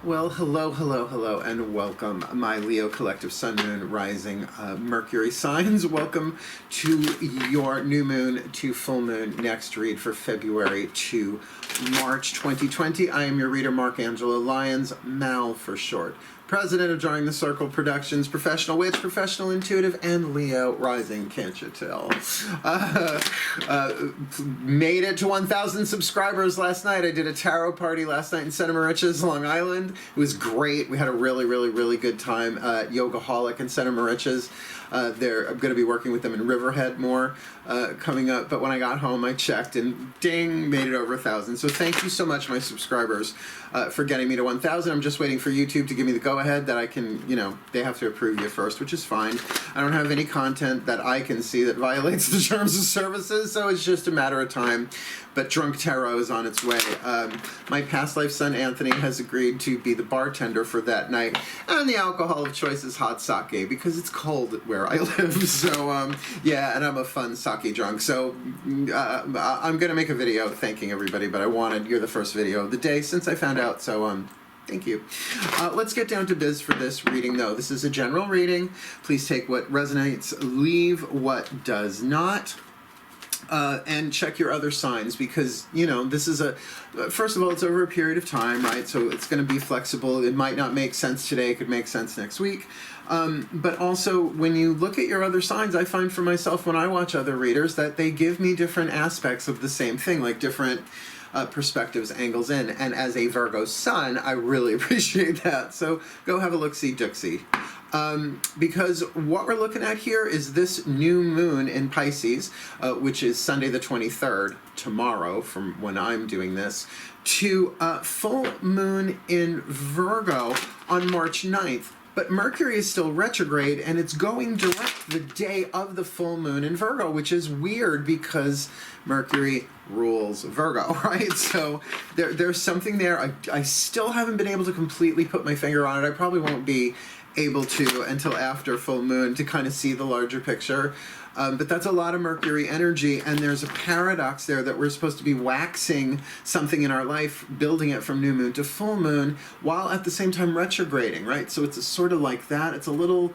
Well, hello, and welcome, my Leo Collective Sun, Moon, Rising, Mercury signs. Welcome to your new moon to full moon next read for February to March 2020. I am your reader, Mark Angelo Lyons, Mal for short. President of DrawingTheCircle Productions, professional witch, professional intuitive, and Leo rising, can't you tell? Made it to 1,000 subscribers last night. I did a tarot party last night in Santa Mauritius, Long Island. It was great. We had a really good time at Yogaholic in Santa Mauritius. I'm going to be working with them in Riverhead more coming up. But when I got home, I checked and ding, made it over 1,000. So thank you so much, my subscribers, for getting me to 1,000. I'm just waiting for YouTube to give me the go-ahead that I can, they have to approve you first, which is fine. I don't have any content that I can see that violates the terms of services, so it's just a matter of time. But Drunk Tarot is on its way. My past life son, Anthony, has agreed to be the bartender for that night. And the alcohol of choice is hot sake, because it's cold where I live. So, yeah, and I'm a fun sake drunk. So, I'm going to make a video thanking everybody, but you're the first video of the day since I found out. So, thank you. Let's get down to biz for this reading, though. This is a general reading. Please take what resonates, leave what does not. And check your other signs, because, this is first of all, it's over a period of time, right? So it's going to be flexible. It might not make sense today. It could make sense next week. But also, when you look at your other signs, I find for myself when I watch other readers that they give me different aspects of the same thing, like different perspectives, angles in. And as a Virgo sun, I really appreciate that. So go have a look-see, dooksy. Because what we're looking at here is this new moon in Pisces, which is Sunday the 23rd, tomorrow from when I'm doing this, to full moon in Virgo on March 9th. But Mercury is still retrograde, and it's going direct the day of the full moon in Virgo, which is weird because Mercury rules Virgo, right? So there's something there. I still haven't been able to completely put my finger on it. I probably won't be able to until after full moon to kind of see the larger picture. But that's a lot of Mercury energy, and there's a paradox there that we're supposed to be waxing something in our life, building it from new moon to full moon, while at the same time retrograding, right? So it's sort of like that. It's a little,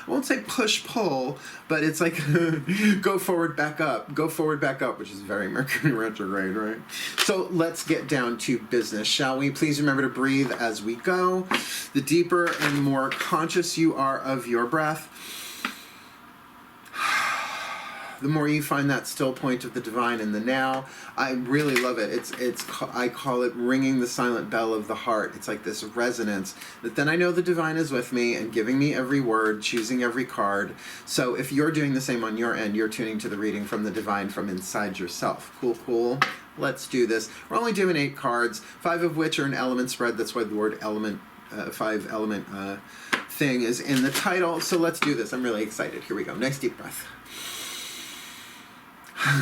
I won't say push-pull, but it's like go forward, back up, which is very Mercury retrograde, right? So let's get down to business, shall we? Please remember to breathe as we go. The deeper and more conscious you are of your breath, the more you find that still point of the divine in the now. I really love it. I call it ringing the silent bell of the heart. It's like this resonance that then I know the divine is with me and giving me every word, choosing every card. So if you're doing the same on your end, you're tuning to the reading from the divine from inside yourself. Cool. Let's do this. We're only doing 8 cards, 5 of which are an element spread. That's why the word element, 5 element thing is in the title. So let's do this. I'm really excited. Here we go. Nice deep breath.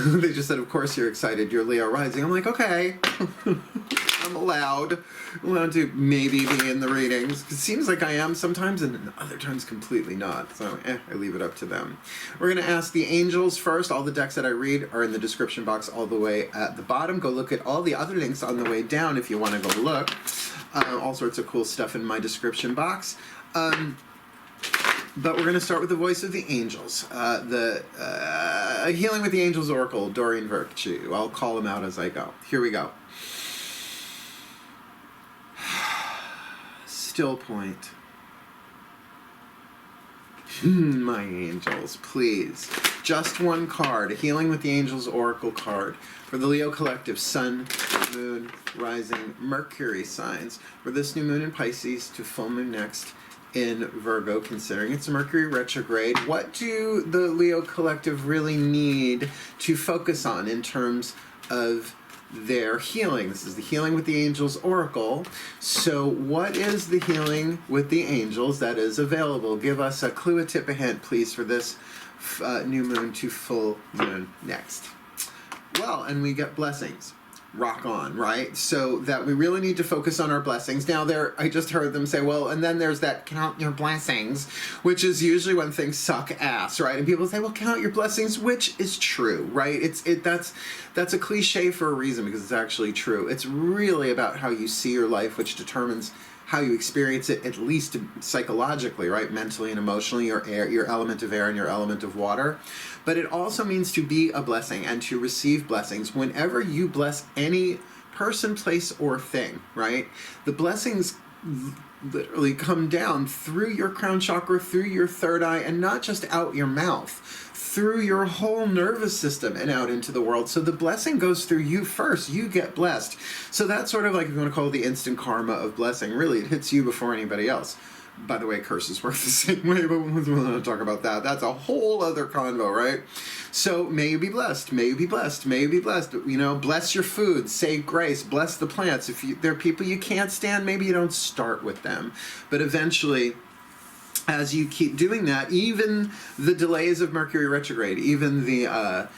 They just said, of course you're excited, you're Leo rising. I'm like, okay, I'm allowed to maybe be in the readings. It seems like I am sometimes, and other times completely not. So I leave it up to them. We're going to ask the angels first. All the decks that I read are in the description box all the way at the bottom. Go look at all the other links on the way down if you want to go look. All sorts of cool stuff in my description box. But we're going to start with the voice of the angels. Healing with the Angels Oracle, Doreen Virtue. I'll call them out as I go. Here we go. Still point. My angels, please. Just one card. Healing with the Angels Oracle card for the Leo Collective Sun, Moon, Rising, Mercury signs for this new moon in Pisces to full moon next in Virgo, considering it's Mercury retrograde. What do the Leo Collective really need to focus on in terms of their healing? This is the Healing with the Angels Oracle. So what is the healing with the angels that is available? Give us a clue, a tip, a hint, please, for this new moon to full moon next. Well, and we get blessings. Rock on, right? So that we really need to focus on our blessings. Now I just heard them say, well, and then there's that count your blessings, which is usually when things suck ass, right? And people say, well, count your blessings, which is true, right? That's a cliche for a reason, because it's actually true. It's really about how you see your life, which determines how you experience it, at least psychologically, right? Mentally and emotionally, your element of air and your element of water. But it also means to be a blessing and to receive blessings. Whenever you bless any person, place, or thing, right? The blessings literally come down through your crown chakra, through your third eye, and not just out your mouth, through your whole nervous system and out into the world. So the blessing goes through you first. You get blessed. So that's sort of like, if you want to call it the instant karma of blessing. Really, it hits you before anybody else. By the way, curses work the same way, but we're not talk about that. That's a whole other convo, right? So may you be blessed. May you be blessed. May you be blessed. You know, bless your food. Say grace. Bless the plants. If there are people you can't stand, maybe you don't start with them. But eventually, as you keep doing that, even the delays of Mercury retrograde, even the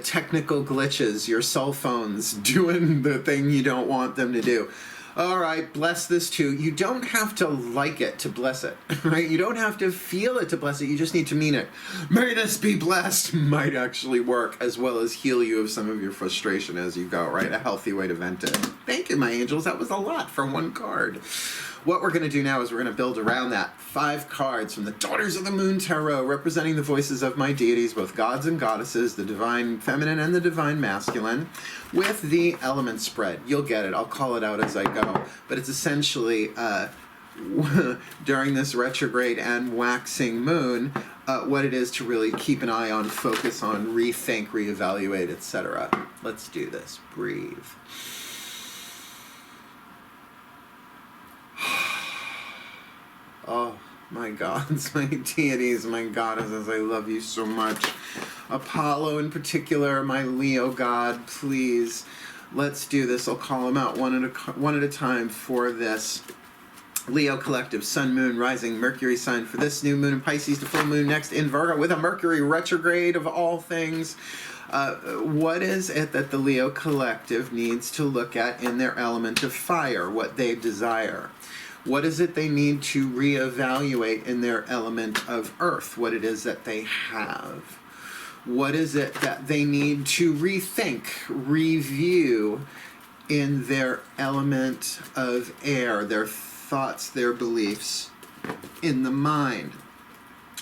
technical glitches, your cell phones doing the thing you don't want them to do. All right, bless this too. You don't have to like it to bless it, right? You don't have to feel it to bless it. You just need to mean it. May this be blessed might actually work, as well as heal you of some of your frustration as you go, right? A healthy way to vent it. Thank you, my angels. That was a lot for one card. What we're going to do now is we're going to build around that 5 cards from the Daughters of the Moon Tarot, representing the voices of my deities, both gods and goddesses, the divine feminine and the divine masculine, with the element spread. You'll get it. I'll call it out as I go. But it's essentially, during this retrograde and waxing moon, what it is to really keep an eye on, focus on, rethink, reevaluate, etc. Let's do this. Breathe. Oh, my gods, my deities, my goddesses, I love you so much. Apollo in particular, my Leo god, please, let's do this. I'll call them out one at a time for this. Leo collective, sun, moon, rising, Mercury sign for this new moon in Pisces, the full moon next in Virgo with a Mercury retrograde of all things. What is it that the Leo collective needs to look at in their element of fire, what they desire? What is it they need to reevaluate in their element of earth, what it is that they have? What is it that they need to rethink, review in their element of air, their thoughts, their beliefs, in the mind?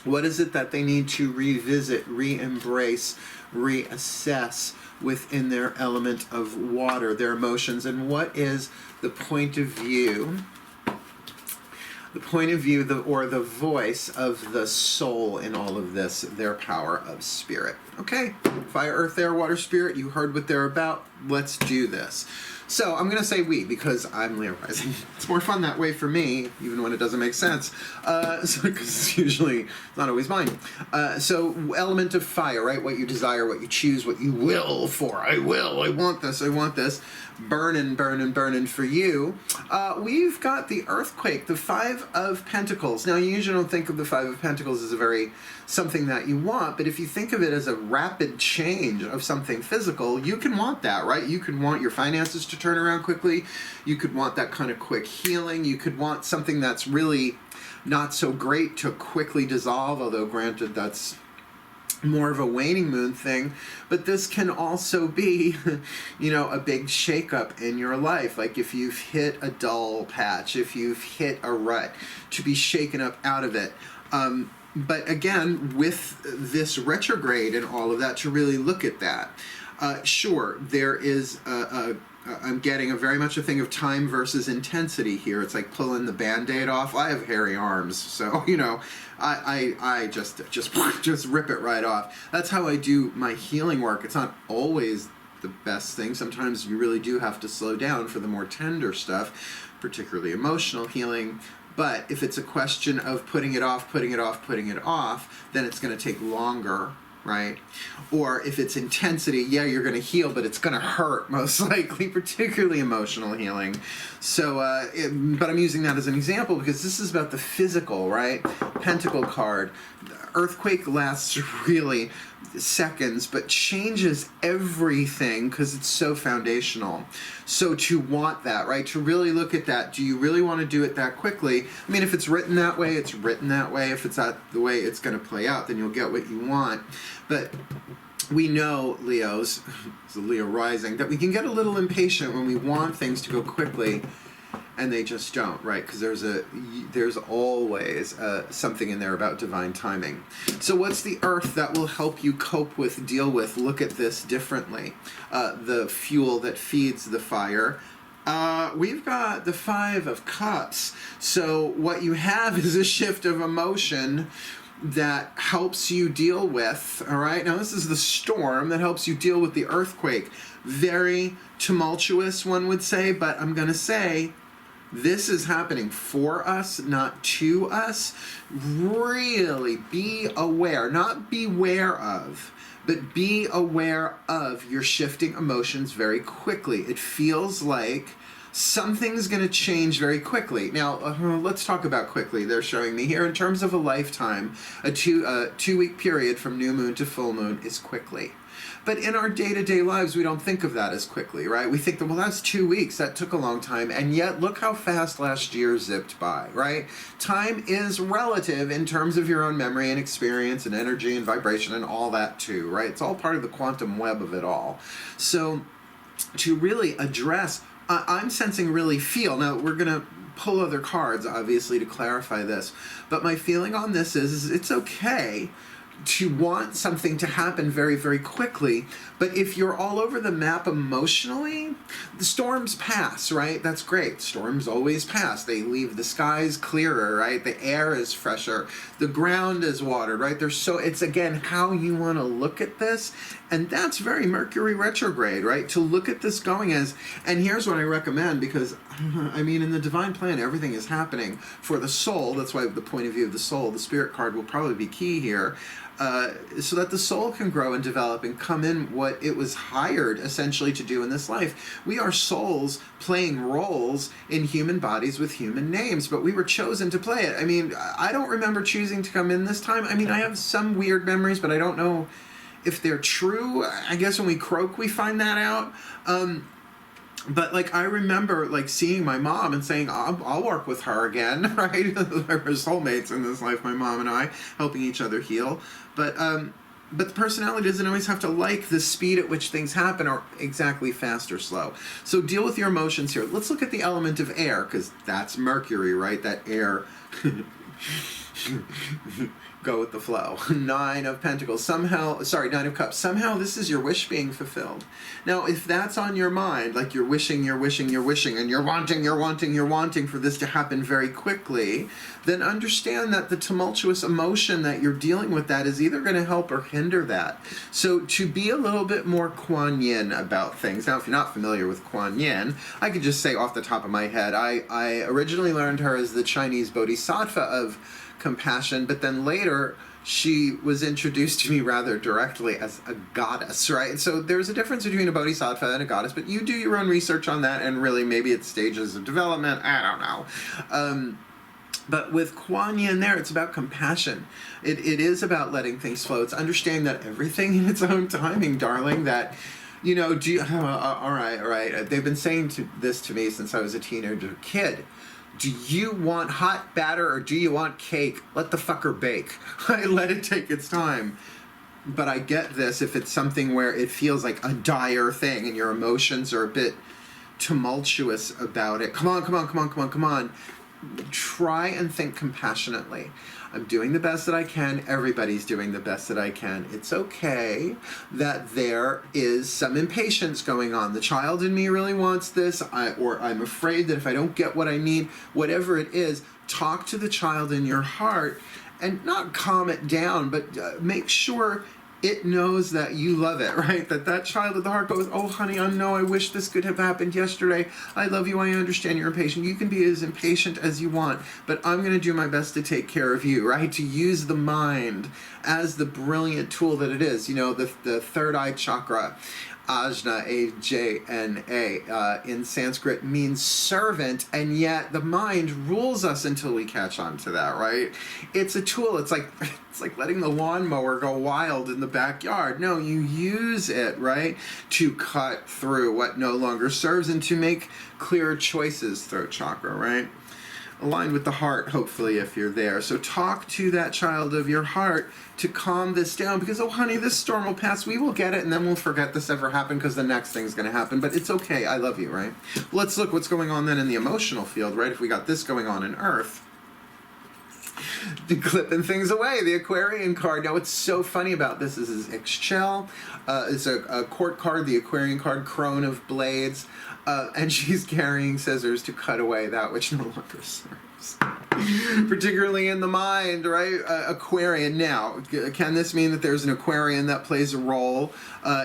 What is it that they need to revisit, re-embrace, reassess within their element of water, their emotions? And what is the point of view or the voice of the soul in all of this, their power of spirit? Okay, fire, earth, air, water, spirit, you heard what they're about. Let's do this. So I'm going to say we, because I'm Leo rising. It's more fun that way for me, even when it doesn't make sense, because it's usually not always mine. So element of fire, right? What you desire, what you choose, what you will for. I want this, I want this. Burning, burning, burning for you. We've got the earthquake, the 5 of Pentacles. Now, you usually don't think of the 5 of Pentacles as something that you want, but if you think of it as a rapid change of something physical, you can want that, right? You could want your finances to turn around quickly. You could want that kind of quick healing. You could want something that's really not so great to quickly dissolve, although granted that's more of a waning moon thing. But this can also be, a big shakeup in your life. Like if you've hit a dull patch, if you've hit a rut, to be shaken up out of it. But again, with this retrograde and all of that, to really look at that. Sure, there is I'm getting very much a thing of time versus intensity here. It's like pulling the Band-Aid off. I have hairy arms, so I just rip it right off. That's how I do my healing work. It's not always the best thing. Sometimes you really do have to slow down for the more tender stuff, particularly emotional healing. But if it's a question of putting it off, then it's going to take longer, right? Or if it's intensity, yeah, you're going to heal, but it's going to hurt, most likely, particularly emotional healing. So, but I'm using that as an example because this is about the physical, right? Pentacle card. Earthquake lasts really seconds, but changes everything because it's so foundational. So to want that, right? To really look at that, do you really want to do it that quickly? I mean, if it's written that way, it's written that way. If it's not the way it's going to play out, then you'll get what you want. But we know, Leos, it's a Leo rising, that we can get a little impatient when we want things to go quickly. and they just don't, right? Because there's always something in there about divine timing. So what's the earth that will help you cope with, deal with, look at this differently? The fuel that feeds the fire. We've got the 5 of Cups. So what you have is a shift of emotion that helps you deal with, all right? Now this is the storm that helps you deal with the earthquake. Very tumultuous, one would say, but I'm going to say this is happening for us, not to us. Really be aware, not beware of, but be aware of your shifting emotions very quickly. It feels like something's going to change very quickly. Now, let's talk about quickly. They're showing me here in terms of a lifetime, a two-week period from new moon to full moon is quickly. But in our day-to-day lives, we don't think of that as quickly, right? We think that, well, that's 2 weeks. That took a long time. And yet, look how fast last year zipped by, right? Time is relative in terms of your own memory and experience and energy and vibration and all that too, right? It's all part of the quantum web of it all. So to really address, I'm sensing really feel. Now, we're going to pull other cards, obviously, to clarify this. But my feeling on this is it's okay to want something to happen very, very quickly. But if you're all over the map emotionally, the storms pass, right? That's great. Storms always pass. They leave the skies clearer, right? The air is fresher. The ground is watered, right? It's again how you want to look at this. And that's very Mercury retrograde, right? To look at this going as, and here's what I recommend, because I mean, in the divine plan, everything is happening for the soul. That's why the point of view of the soul, the spirit card will probably be key here. So that the soul can grow and develop and come in what it was hired essentially to do in this life. We are souls playing roles in human bodies with human names, but we were chosen to play it. I mean, I don't remember choosing to come in this time. I mean, I have some weird memories, but I don't know if they're true. I guess when we croak, we find that out. But like I remember like seeing my mom and saying I'll work with her again, right? We're soulmates in this life, my mom and I, helping each other heal. But the personality doesn't always have to like the speed at which things happen or exactly fast or slow. So deal with your emotions here. Let's look at the element of air, because that's Mercury, right? That air. Go with the flow. 9 of Pentacles. Nine of Cups. Somehow this is your wish being fulfilled. Now, if that's on your mind, like you're wishing, and you're wanting for this to happen very quickly, then understand that the tumultuous emotion that you're dealing with that is either going to help or hinder that. So to be a little bit more Kuan Yin about things. Now, if you're not familiar with Kuan Yin, I could just say off the top of my head, I originally learned her as the Chinese bodhisattva of compassion, but then later she was introduced to me rather directly as a goddess, right? So there's a difference between a bodhisattva and a goddess, but you do your own research on that, and really maybe it's stages of development, I don't know. But with Kuan Yin there, it's about compassion. It is about letting things flow. It's understanding that everything in its own timing, darling, that all right. They've been saying this to me since I was a teenager kid. Do you want hot batter or do you want cake? Let the fucker bake. Let it take its time. But I get this if it's something where it feels like a dire thing and your emotions are a bit tumultuous about it. Come on. Try and think compassionately. I'm doing the best that I can. Everybody's doing the best that I can. It's okay that there is some impatience going on. The child in me really wants this, or I'm afraid that if I don't get what I need, whatever it is, talk to the child in your heart and not calm it down, but make sure it knows that you love it, right? That child at the heart goes, oh, honey, I know, I wish this could have happened yesterday. I love you. I understand you're impatient. You can be as impatient as you want, but I'm going to do my best to take care of you, right? To use the mind as the brilliant tool that it is. You know, the third eye chakra, Ajna, A-J-N-A, in Sanskrit means servant, and yet the mind rules us until we catch on to that, right? It's a tool. It's like letting the lawnmower go wild in the backyard. No, you use it, right, to cut through what no longer serves and to make clearer choices, throat chakra, right? aligned with the heart, hopefully, if you're there. So talk to that child of your heart to calm this down, because, oh honey, this storm will pass, we will get it, and then we'll forget this ever happened because the next thing's going to happen, but it's okay, I love you, right? Let's look what's going on then in the emotional field, right? If we got this going on in Earth, clipping things away, the Aquarian card. Now, what's so funny about this is Ixchel. It's a court card, the Aquarian card, Crone of Blades, and she's carrying scissors to cut away that which no longer serves. Particularly in the mind, right? Aquarian. Now, can this mean that there's an Aquarian that plays a role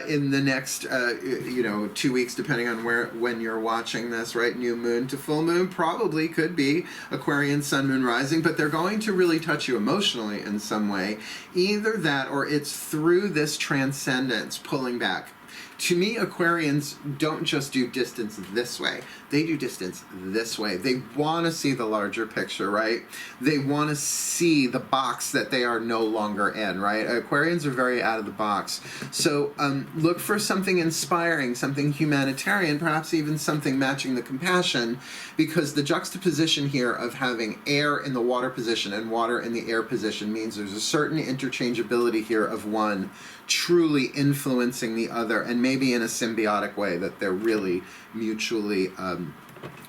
in the next, 2 weeks, depending on when you're watching this, right? New moon to full moon, probably could be Aquarian, sun, moon, rising, but they're going to really touch you emotionally in some way. Either that, or it's through this transcendence, pulling back. To me, Aquarians don't just do distance this way. They do distance this way. They want to see the larger picture, right? They want to see the box that they are no longer in, right? Aquarians are very out of the box. So look for something inspiring, something humanitarian, perhaps even something matching the compassion, because the juxtaposition here of having air in the water position and water in the air position means there's a certain interchangeability here of one truly influencing the other, and maybe in a symbiotic way that they're really mutually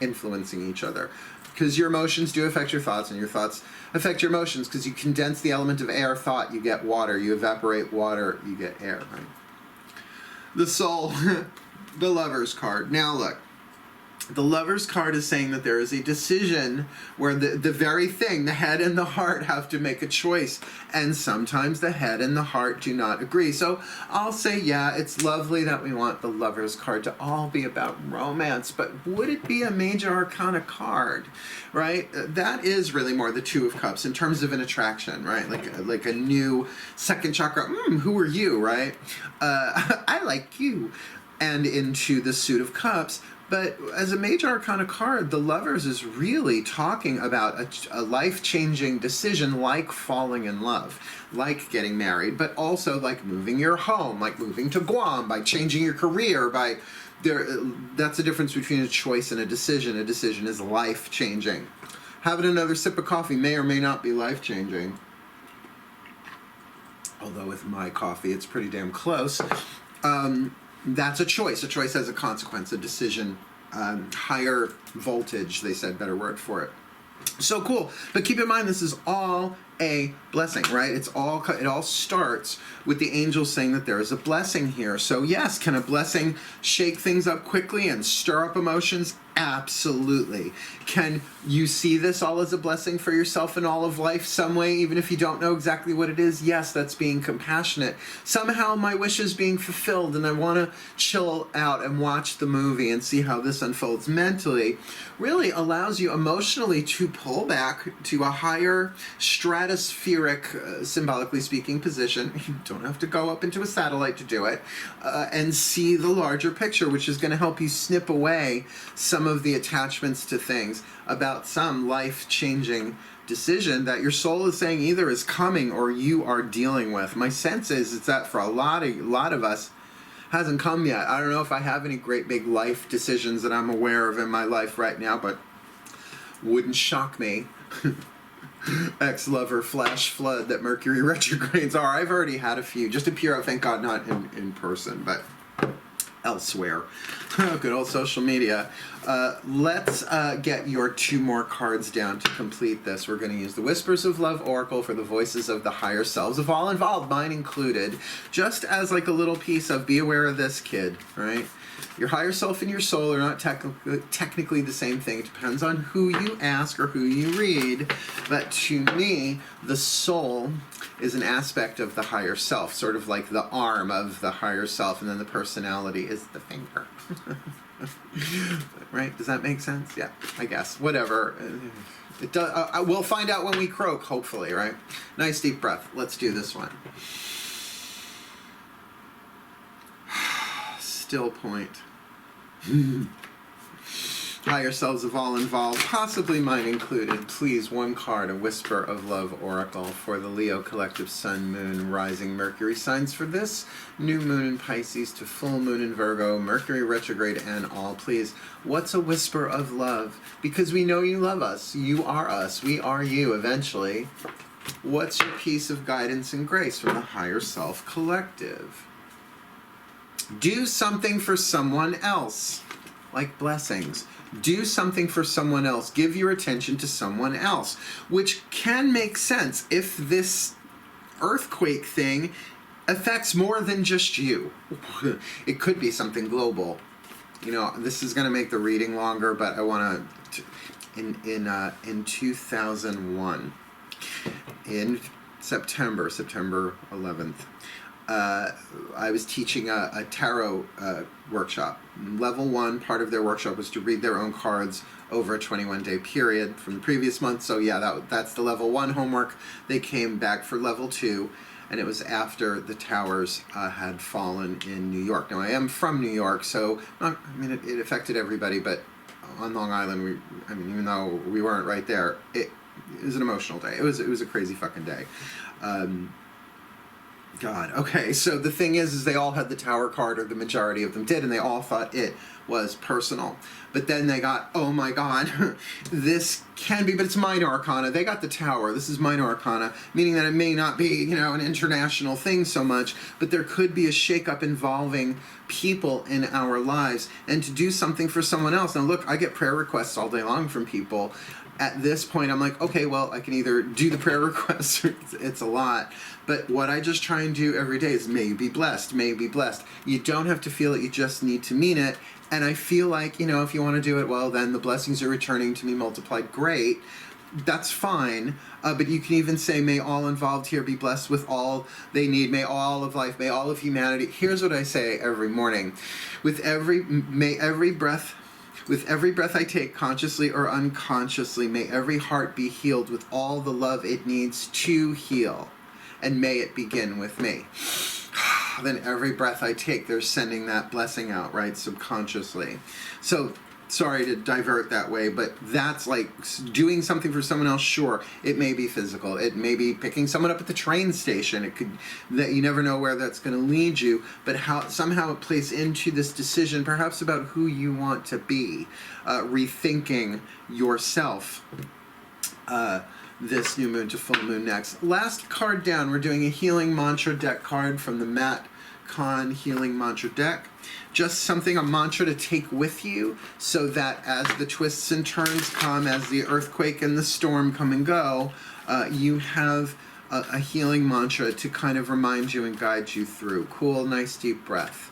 influencing each other. Because your emotions do affect your thoughts, and your thoughts affect your emotions. Because you condense the element of air, thought, you get water. You evaporate water, you get air, right? The soul, the Lover's card. Now look. The Lover's card is saying that there is a decision where the very thing, the head and the heart, have to make a choice. And sometimes the head and the heart do not agree. So I'll say, yeah, it's lovely that we want the Lover's card to all be about romance, but would it be a major arcana card, right? That is really more the Two of Cups in terms of an attraction, right? Like a new second chakra. Who are you, right? I like you. And into the Suit of Cups. But as a major arcana card, the Lovers is really talking about a life-changing decision, like falling in love, like getting married, but also like moving your home, like moving to Guam, by changing your career, by that's the difference between a choice and a decision. A decision is life-changing. Having another sip of coffee may or may not be life-changing. Although with my coffee, it's pretty damn close. That's a choice. A choice has a consequence, a decision, higher voltage, they said, better word for it. So cool. But keep in mind, this is all a blessing, right? It all starts with the angels saying that there is a blessing here. So yes, can a blessing shake things up quickly and stir up emotions? Absolutely. Can you see this all as a blessing for yourself in all of life some way, even if you don't know exactly what it is? Yes, that's being compassionate. Somehow my wish is being fulfilled and I want to chill out and watch the movie and see how this unfolds mentally. Really allows you emotionally to pull back to a higher stratospheric, symbolically speaking, position. You don't have to go up into a satellite to do it, and see the larger picture, which is going to help you snip away some of the attachments to things about some life-changing decision that your soul is saying either is coming or you are dealing with. My sense is it's that for a lot of us hasn't come yet. I don't know if I have any great big life decisions that I'm aware of in my life right now, but wouldn't shock me. Ex-lover flash flood that Mercury retrogrades are. I've already had a few. Just appear, thank God, not in person, but elsewhere. Good old social media. Let's get your 2 more cards down to complete this. We're going to use the Whispers of Love Oracle for the voices of the higher selves of all involved, mine included, just as like a little piece of be aware of this, kid, right? Your higher self and your soul are not technically the same thing. It depends on who you ask or who you read. But to me, the soul is an aspect of the higher self, sort of like the arm of the higher self, and then the personality is the finger. Right? Does that make sense? Yeah, I guess. Whatever. It does. We'll find out when we croak, hopefully, right? Nice deep breath. Let's do this one. Still point. higher selves of all involved, possibly mine included. Please, one card, a Whisper of Love Oracle for the Leo Collective Sun, Moon, Rising, Mercury signs for this new moon in Pisces to full moon in Virgo, Mercury retrograde and all. Please, what's a whisper of love? Because we know you love us. You are us. We are you eventually. What's your piece of guidance and grace from the higher self collective? Do something for someone else, like blessings. Do something for someone else. Give your attention to someone else, which can make sense if this earthquake thing affects more than just you. It could be something global. You know, this is going to make the reading longer, but I want to, in 2001, in September 11th, I was teaching a tarot workshop. Level 1 part of their workshop was to read their own cards over a 21-day period from the previous month. So yeah, that's the level 1 homework. They came back for level 2, and it was after the towers had fallen in New York. Now I am from New York, so it affected everybody, but on Long Island, even though we weren't right there, it was an emotional day. It was a crazy fucking day. God. Okay, so the thing is they all had the Tower card, or the majority of them did, and they all thought it was personal. But then they got, oh my God, this can be, but it's minor arcana. They got the Tower. This is minor arcana, meaning that it may not be, an international thing so much, but there could be a shakeup involving people in our lives, and to do something for someone else. Now look, I get prayer requests all day long from people. At this point, I'm like, okay, well, I can either do the prayer requests, or it's a lot, but what I just try and do every day is may you be blessed, may you be blessed. You don't have to feel it, you just need to mean it. And I feel like, if you want to do it, well, then the blessings are returning to me multiplied. Great. That's fine. But you can even say, may all involved here be blessed with all they need. May all of life, may all of humanity. Here's what I say every morning. With every breath I take, consciously or unconsciously, may every heart be healed with all the love it needs to heal. And may it begin with me. Then every breath I take, they're sending that blessing out, right, subconsciously. So, sorry to divert that way, but that's like doing something for someone else. Sure, it may be physical. It may be picking someone up at the train station. It could, that you never know where that's going to lead you, but how somehow it plays into this decision, perhaps about who you want to be, rethinking yourself. This new moon to full moon next. Last card down, we're doing a healing mantra deck card from the Matt Kahn Healing Mantra deck. Just something, a mantra to take with you, so that as the twists and turns come, as the earthquake and the storm come and go, you have a healing mantra to kind of remind you and guide you through. Cool, nice deep breath.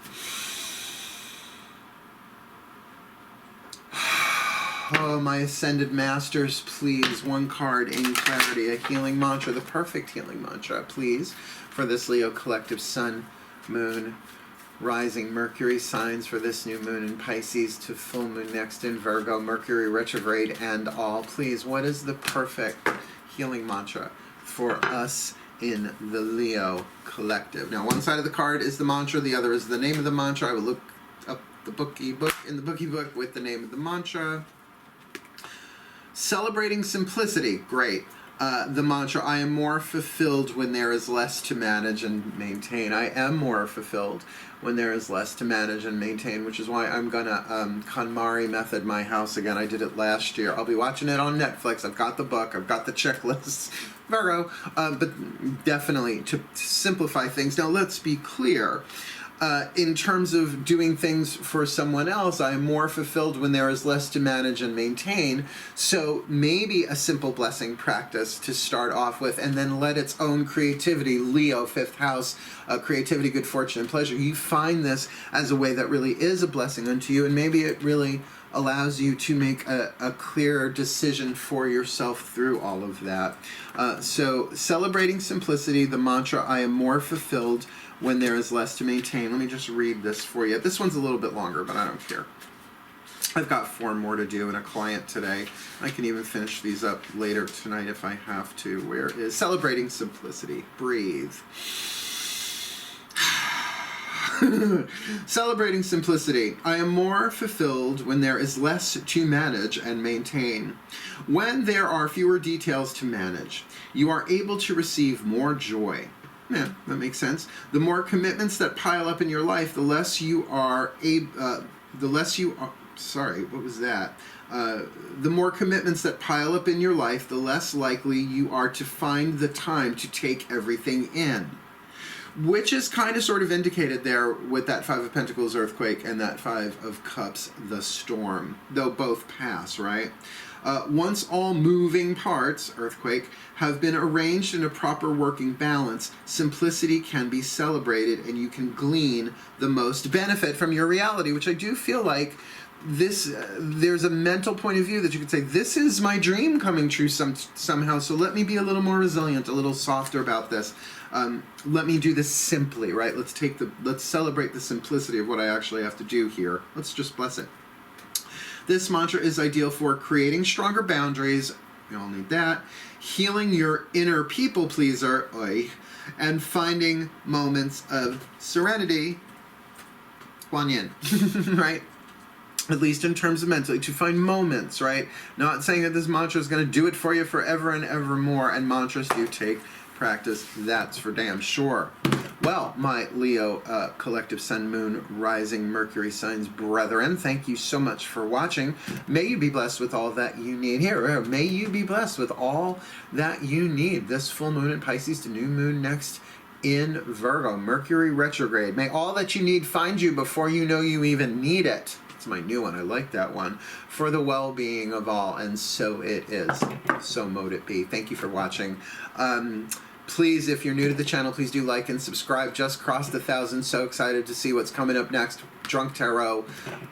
Oh, my ascended masters, please, one card in clarity, a healing mantra, the perfect healing mantra, please, for this Leo collective Sun, Moon, Rising, Mercury signs for this new moon in Pisces to full moon next in Virgo, Mercury retrograde and all. Please, what is the perfect healing mantra for us in the Leo collective? Now, one side of the card is the mantra, the other is the name of the mantra. I will look up the bookie book with the name of the mantra. Celebrating simplicity, great. The mantra, I am more fulfilled when there is less to manage and maintain. I am more fulfilled when there is less to manage and maintain, which is why I'm gonna KonMari method my house again. I did it last year. I'll be watching it on Netflix. I've got the book. I've got the checklists. Virgo. But definitely to simplify things. Now let's be clear. In terms of doing things for someone else, I am more fulfilled when there is less to manage and maintain. So maybe a simple blessing practice to start off with, and then let its own creativity, Leo, 5th house, creativity, good fortune, and pleasure. You find this as a way that really is a blessing unto you, and maybe it really allows you to make a clearer decision for yourself through all of that. So celebrating simplicity, the mantra, I am more fulfilled when there is less to maintain. Let me just read this for you. This one's a little bit longer, but I don't care. I've got 4 more to do and a client today. I can even finish these up later tonight if I have to. Where is celebrating simplicity? Breathe. Celebrating simplicity. I am more fulfilled when there is less to manage and maintain. When there are fewer details to manage, you are able to receive more joy. Yeah, that makes sense. The more commitments that pile up in your life, the less you are sorry, what was that? The more commitments that pile up in your life, the less likely you are to find the time to take everything in. Which is kind of sort of indicated there with that Five of Pentacles earthquake and that Five of Cups the storm. They'll both pass, right? Once all moving parts, earthquake, have been arranged in a proper working balance, simplicity can be celebrated and you can glean the most benefit from your reality, which I do feel like this there's a mental point of view that you could say, this is my dream coming true somehow, so let me be a little more resilient, a little softer about this. Let me do this simply, right? Let's celebrate the simplicity of what I actually have to do here. Let's just bless it. This mantra is ideal for creating stronger boundaries. We all need that. Healing your inner people pleaser, and finding moments of serenity. Guan Yin, right? At least in terms of mentally, to find moments, right? Not saying that this mantra is going to do it for you forever and ever more, and mantras do take practice, that's for damn sure. Well, my Leo collective Sun, Moon, Rising, Mercury signs brethren, thank you so much for watching. May you be blessed with all that you need. May you be blessed with all that you need. This full moon in Pisces to new moon next in Virgo. Mercury retrograde. May all that you need find you before you know you even need it. It's my new one. I like that one. For the well-being of all, and so it is. So mote it be. Thank you for watching. Please, if you're new to the channel, please do like and subscribe. Just crossed 1,000. So excited to see what's coming up next. Drunk Tarot.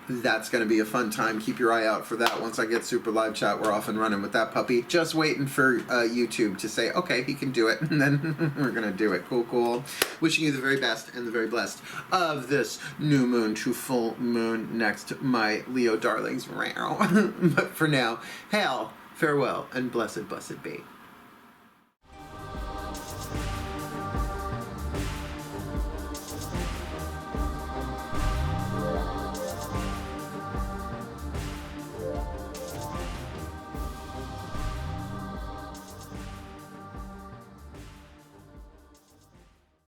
That's going to be a fun time. Keep your eye out for that. Once I get super live chat, we're off and running with that puppy. Just waiting for YouTube to say, okay, he can do it. And then we're going to do it. Cool, cool. Wishing you the very best and the very blessed of this new moon to full moon next, my Leo darlings. But for now, hail, farewell, and blessed, blessed be.